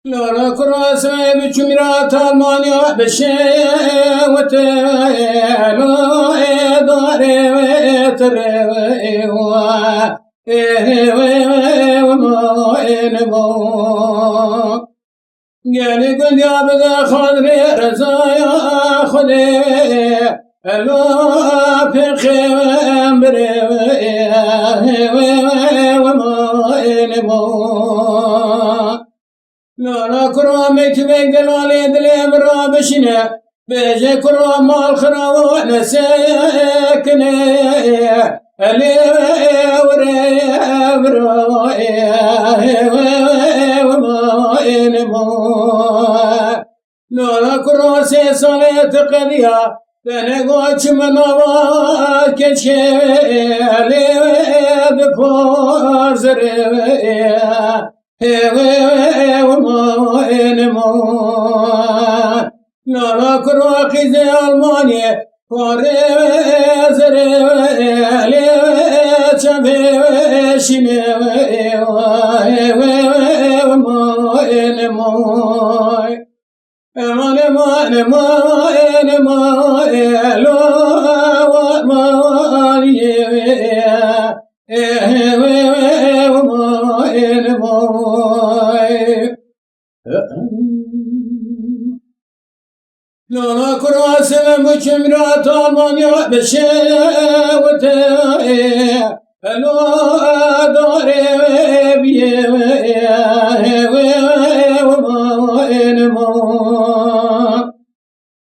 لورا كراس بجمرات المانيا بشيوت لو دار تر يعني قل يا بدا خضري رزايا خذي لو في خيم بري لا كرامة بقلالي دلي برابشنا بيجي كرام الخرا ونساكنا اللي وري لا كراسي صلاة قضية بنقوش من واكشي اللي بفوزر لا كروكي زي ألمانيا ورزر ليشبشني لا كراس مجمرات المانيا بشوت لو داري بيه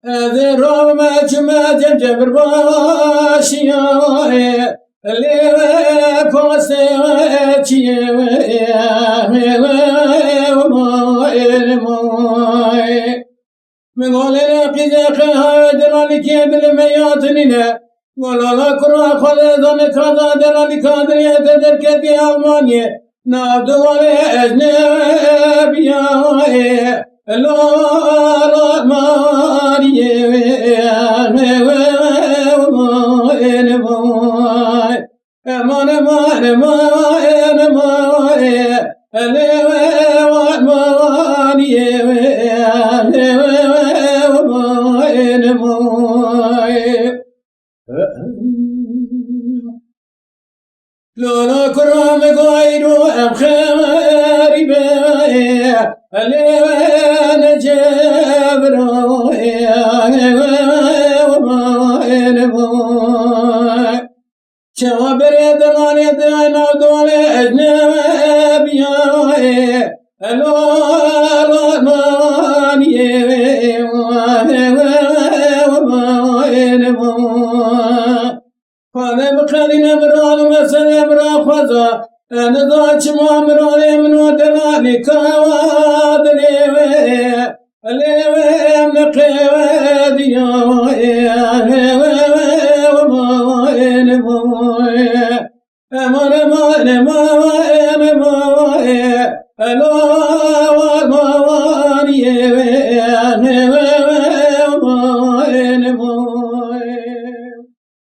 هذا الرب ما جمعت جبر باشيا اللي فاسيتي من قولنا قذاق هادر لك يدل مياتننا ولا لا كرا خذ كذا در لك هادر يتدر كدي ألمانيا نابدو على أجنبيا لا لولا كرام غيرو أم خاري بيه أليوان جبرو شابر يدلاني دانا دولي أجنبيا هذا بخلينا مراد مثلا مرا خذا أنا ذاك ما مراد من ودلاني كوادني اللي مقيدي أنا